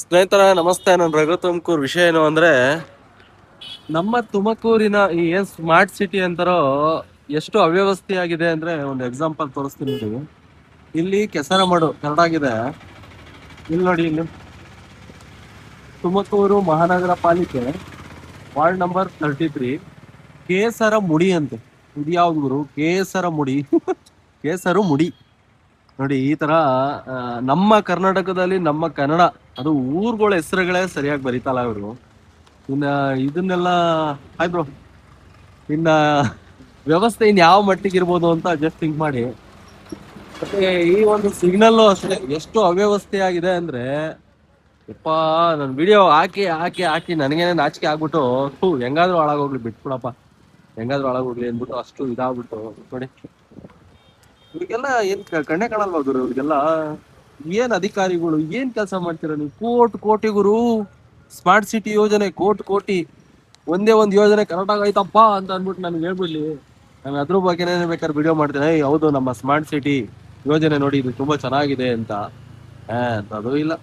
ಸ್ನೇಹಿತರ ನಮಸ್ತೆ. ನಾನು ರಘು ತುಮಕೂರು. ವಿಷಯ ಏನು ಅಂದ್ರೆ, ನಮ್ಮ ತುಮಕೂರಿನ ಈ ಏನ್ ಸ್ಮಾರ್ಟ್ ಸಿಟಿ ಅಂತಾರೋ ಎಷ್ಟು ಅವ್ಯವಸ್ಥೆಯಾಗಿದೆ ಅಂದ್ರೆ ಒಂದು ಎಕ್ಸಾಂಪಲ್ ತೋರಿಸ್ತೀನಿ ನಿಮಗೆ. ಇಲ್ಲಿ ಕೆಸರಮಡು ಕರಡಾಗಿದೆ. ಇಲ್ಲಿ ನೋಡಿ, ಇಲ್ಲಿ ತುಮಕೂರು ಮಹಾನಗರ ಪಾಲಿಕೆ ವಾರ್ಡ್ ನಂಬರ್ 33 ಕೇಸರ ಮುಡಿ ಅಂತೆ. ಇದು ಯಾವ್ದು ಗುರು? ಕೇಸರ ಮುಡಿ ಕೇಸರು ಮುಡಿ. ನೋಡಿ ಈ ತರ ನಮ್ಮ ಕರ್ನಾಟಕದಲ್ಲಿ ನಮ್ಮ ಕನ್ನಡ ಅದು ಊರುಗಳ ಹೆಸರುಗಳೇ ಸರಿಯಾಗಿ ಬರೀತಲ್ಲ ಇವರು. ಇನ್ನ ಇದನ್ನೆಲ್ಲ ಹಾಯ್ ಬ್ರೋ, ಇನ್ನ ವ್ಯವಸ್ಥೆ ಇನ್ ಯಾವ ಮಟ್ಟಿಗೆ ಇರ್ಬೋದು ಅಂತ ಜಸ್ಟ್ ಥಿಂಕ್ ಮಾಡಿ. ಮತ್ತೆ ಈ ಒಂದು ಸಿಗ್ನಲ್ ಅಷ್ಟೇ ಎಷ್ಟು ಅವ್ಯವಸ್ಥೆ ಆಗಿದೆ ಅಂದ್ರೆ, ಯಪ್ಪ, ನನ್ ವಿಡಿಯೋ ಹಾಕಿ ಹಾಕಿ ಹಾಕಿ ನನಗೇನೆ ನಾಚಿಕೆ ಆಗ್ಬಿಟ್ಟು, ಹೆಂಗಾದ್ರೂ ಹಾಳಾಗೋಗ್ಲಿ ಬಿಟ್ಬಿಡಪ್ಪ, ಹೆಂಗಾದ್ರೂ ಹಾಳಾಗೋಗ್ಲಿ ಅಂದ್ಬಿಟ್ಟು ಅಷ್ಟು ಇದಾಗ್ಬಿಟ್ಟು ನೋಡಿ. ಇವ್ರಿಗೆಲ್ಲ ಏನ್ ಕಣ್ಣೆ ಕಾಣಲ್ವಾ ಗುರು? ಇವ್ರಿಗೆಲ್ಲ ಏನ್ ಅಧಿಕಾರಿಗಳು, ಏನ್ ಕೆಲಸ ಮಾಡ್ತೀರ ನೀವು? ಕೋಟಿ ಗುರು, ಸ್ಮಾರ್ಟ್ ಸಿಟಿ ಯೋಜನೆ ಕೋಟಿ. ಒಂದೇ ಒಂದ್ ಯೋಜನೆ ಕರೆಕ್ಟ್ ಆಗೈತಪ್ಪ ಅಂತ ಅಂದ್ಬಿಟ್ಟು ನನ್ಗೆ ಹೇಳ್ಬಿಡ್ಲಿ, ನಾನು ಅದ್ರ ಬಗ್ಗೆನೇ ಬೇಕಾದ್ರೆ ವಿಡಿಯೋ ಮಾಡ್ತೇನೆ. ಹೌದು, ನಮ್ಮ ಸ್ಮಾರ್ಟ್ ಸಿಟಿ ಯೋಜನೆ ನೋಡಿ, ಇದು ತುಂಬಾ ಚೆನ್ನಾಗಿದೆ ಅಂತ. ಅದು ಇಲ್ಲ.